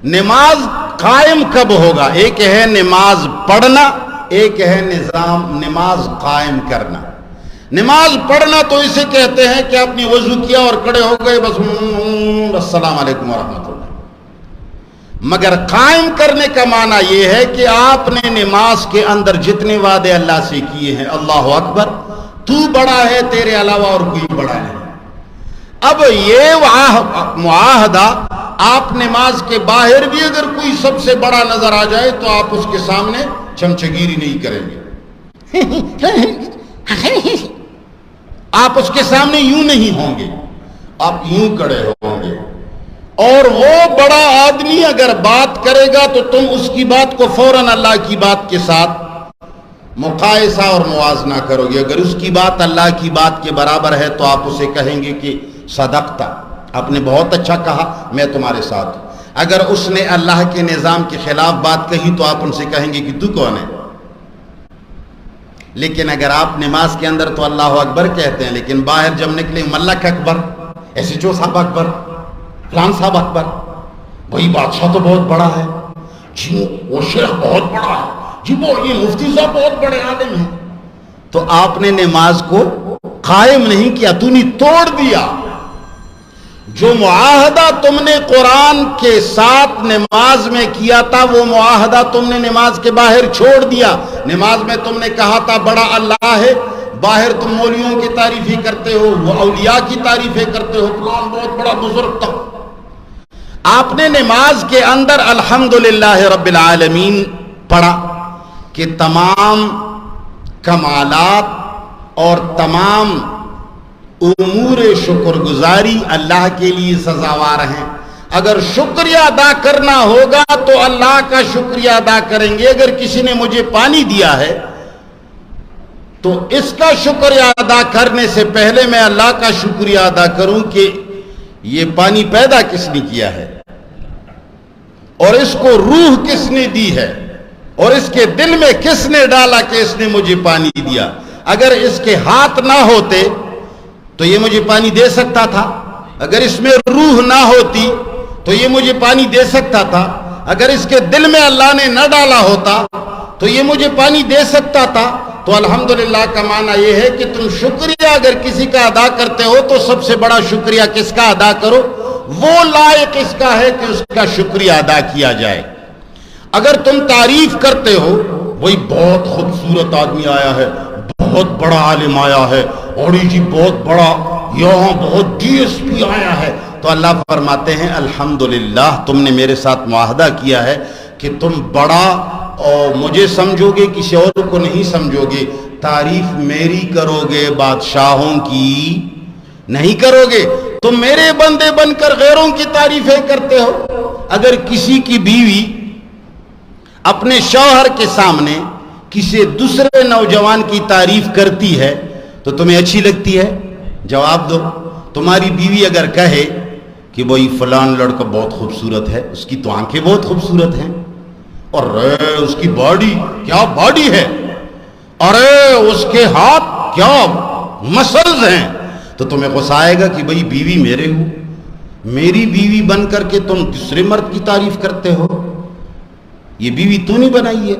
نماز قائم کب ہوگا؟ ایک ہے نماز پڑھنا، ایک ہے نماز قائم کرنا۔ نماز پڑھنا تو اسے کہتے ہیں کہ آپ نے وضو کیا اور کھڑے ہو گئے بس السلام علیکم ورحمۃ اللہ۔ مگر قائم کرنے کا معنی یہ ہے کہ آپ نے نماز کے اندر جتنے وعدے اللہ سے کیے ہیں، اللہ اکبر، تو بڑا ہے، تیرے علاوہ اور کوئی بڑا نہیں۔ اب یہ معاہدہ آپ نماز کے باہر بھی اگر کوئی سب سے بڑا نظر آ جائے تو آپ اس کے سامنے چمچگیری نہیں کریں گے، آپ اس کے سامنے یوں نہیں ہوں گے، آپ یوں کھڑے ہوں گے۔ اور وہ بڑا آدمی اگر بات کرے گا تو تم اس کی بات کو فوراً اللہ کی بات کے ساتھ مقایسہ اور موازنہ کرو گے۔ اگر اس کی بات اللہ کی بات کے برابر ہے تو آپ اسے کہیں گے کہ صدقتا، آپ نے بہت اچھا کہا، میں تمہارے ساتھ ہوں۔ اگر اس نے اللہ کے نظام کے خلاف بات کہی تو آپ ان سے کہیں گے کہ تو کون ہے؟ لیکن اگر آپ نماز کے اندر تو اللہ اکبر کہتے ہیں، لیکن باہر جب نکلے ملک اکبر، ایسے جو صاحب اکبر، فلان صاحب اکبر، وہی بادشاہ تو بہت بڑا ہے جی، وہ شیخ بہت بڑا ہے جی، وہ یہ مفتی صاحب بہت بڑے عالم ہیں، تو آپ نے نماز کو قائم نہیں کیا، تو نے توڑ دیا۔ جو معاہدہ تم نے قرآن کے ساتھ نماز میں کیا تھا وہ معاہدہ تم نے نماز کے باہر چھوڑ دیا۔ نماز میں تم نے کہا تھا بڑا اللہ ہے، باہر تم مولیوں کی تعریفیں کرتے ہو، وہ اولیاء کی تعریفیں کرتے ہو، فلان بہت بڑا بزرگ تھا۔ آپ نے نماز کے اندر الحمدللہ رب العالمین پڑھا کہ تمام کمالات اور تمام امور شکر گزاری اللہ کے لیے سزاوار ہیں۔ اگر شکریہ ادا کرنا ہوگا تو اللہ کا شکریہ ادا کریں گے۔ اگر کسی نے مجھے پانی دیا ہے تو اس کا شکریہ ادا کرنے سے پہلے میں اللہ کا شکریہ ادا کروں کہ یہ پانی پیدا کس نے کیا ہے اور اس کو روح کس نے دی ہے اور اس کے دل میں کس نے ڈالا کہ اس نے مجھے پانی دیا۔ اگر اس کے ہاتھ نہ ہوتے تو یہ مجھے پانی دے سکتا تھا، اگر اس میں روح نہ ہوتی تو یہ مجھے پانی دے سکتا تھا، اگر اس کے دل میں اللہ نے نہ ڈالا ہوتا تو یہ مجھے پانی دے سکتا تھا۔ تو الحمدللہ کا معنی یہ ہے کہ تم شکریہ اگر کسی کا ادا کرتے ہو تو سب سے بڑا شکریہ کس کا ادا کرو؟ وہ لائق اس کا ہے کہ اس کا شکریہ ادا کیا جائے۔ اگر تم تعریف کرتے ہو وہی بہت خوبصورت آدمی آیا ہے، بہت بڑا عالم آیا ہے، اور جی بہت بڑا یہاں بہت ڈی ایس پی آیا ہے، تو اللہ فرماتے ہیں الحمدللہ تم نے میرے ساتھ معاہدہ کیا ہے کہ تم بڑا اور مجھے سمجھو گے، کسی اور کو نہیں سمجھو گے، تعریف میری کرو گے، بادشاہوں کی نہیں کرو گے۔ تم میرے بندے بن کر غیروں کی تعریفیں کرتے ہو۔ اگر کسی کی بیوی اپنے شوہر کے سامنے کسی دوسرے نوجوان کی تعریف کرتی ہے تو تمہیں اچھی لگتی ہے؟ جواب دو۔ تمہاری بیوی اگر کہے کہ وہی فلان لڑکا بہت خوبصورت ہے، اس کی تو آنکھیں بہت خوبصورت ہیں، اور اس کی باڈی کیا باڈی ہے، ارے اس کے ہاتھ کیا مسلز ہیں، تو تمہیں غصہ آئے گا کہ بھئی بیوی میرے ہو، میری بیوی بن کر کے تم دوسرے مرد کی تعریف کرتے ہو۔ یہ بیوی تو نہیں بنائی ہے،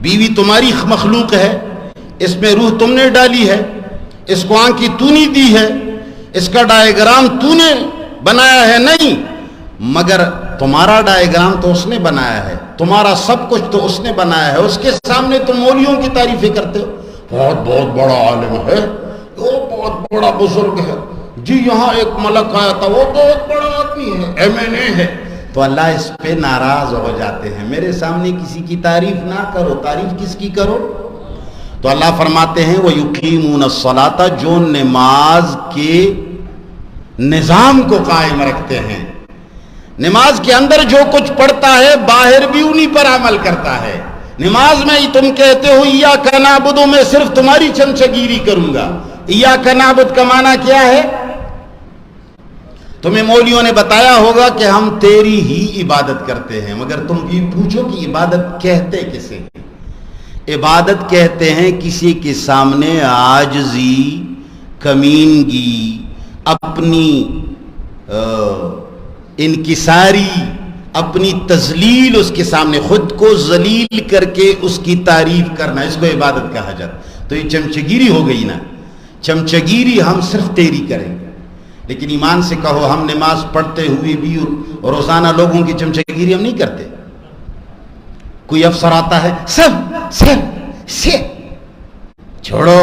بیوی تمہاری مخلوق ہے، اس میں روح تم نے ڈالی ہے، اس کو آنکھیں تو نہیں دی ہے، اس کا ڈائیگرام تو نے بنایا ہے نہیں، مگر تمہارا ڈائیگرام تو اس نے بنایا ہے، تمہارا سب کچھ تو اس نے بنایا ہے۔ اس کے سامنے تم مولیوں کی تعریفیں کرتے ہو، بہت بڑا عالم ہے، وہ بہت بڑا بزرگ ہے جی، یہاں ایک ملک آیا تھا، وہ بہت بڑا آدمی ہے، M.A. ہے، تو اللہ اس پہ ناراض ہو جاتے ہیں۔ میرے سامنے کسی کی تعریف نہ کرو، تعریف کس کی کرو؟ تو اللہ فرماتے ہیں وَيُقِيمُونَ الصَّلَاةَ، جو نماز کے نظام کو قائم رکھتے ہیں، نماز کے اندر جو کچھ پڑھتا ہے باہر بھی انہی پر عمل کرتا ہے۔ نماز میں تم کہتے ہو اِيَّاكَ نَعْبُدُ، میں صرف تمہاری چمچگیری کروں گا۔ اِيَّاكَ نَعْبُدُ کا معنی کیا ہے؟ تمہیں مولیوں نے بتایا ہوگا کہ ہم تیری ہی عبادت کرتے ہیں، مگر تم بھی پوچھو کہ عبادت کہتے کسے ہیں؟ عبادت کہتے ہیں کسی کے سامنے عاجزی، کمینگی، اپنی انکساری، اپنی تذلیل، اس کے سامنے خود کو ذلیل کر کے اس کی تعریف کرنا، اس کو عبادت کہا جاتا۔ تو یہ چمچگیری ہو گئی نا۔ چمچگیری ہم صرف تیری کریں گے، لیکن ایمان سے کہو ہم نماز پڑھتے ہوئے بھی اور روزانہ لوگوں کی چمچگیری ہم نہیں کرتے۔ کوئی افسر آتا ہے، سر چھوڑو،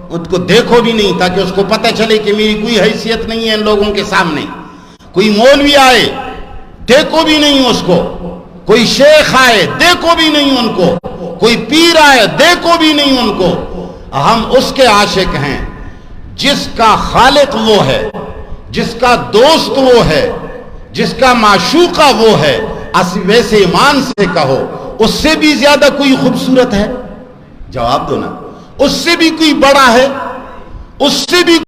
ان کو دیکھو بھی نہیں تاکہ اس کو پتہ چلے کہ میری کوئی حیثیت نہیں ہے ان لوگوں کے سامنے۔ کوئی مولوی آئے دیکھو بھی نہیں اس کو، کوئی شیخ آئے دیکھو بھی نہیں ان کو، کوئی پیر آئے دیکھو بھی نہیں ان کو۔ ہم اس کے عاشق ہیں جس کا خالق وہ ہے، جس کا دوست وہ ہے، جس کا معشوقہ وہ ہے۔ ویسے ایمان سے کہو اس سے بھی زیادہ کوئی خوبصورت ہے؟ جواب دو نا۔ اس سے بھی کوئی بڑا ہے؟ اس سے بھی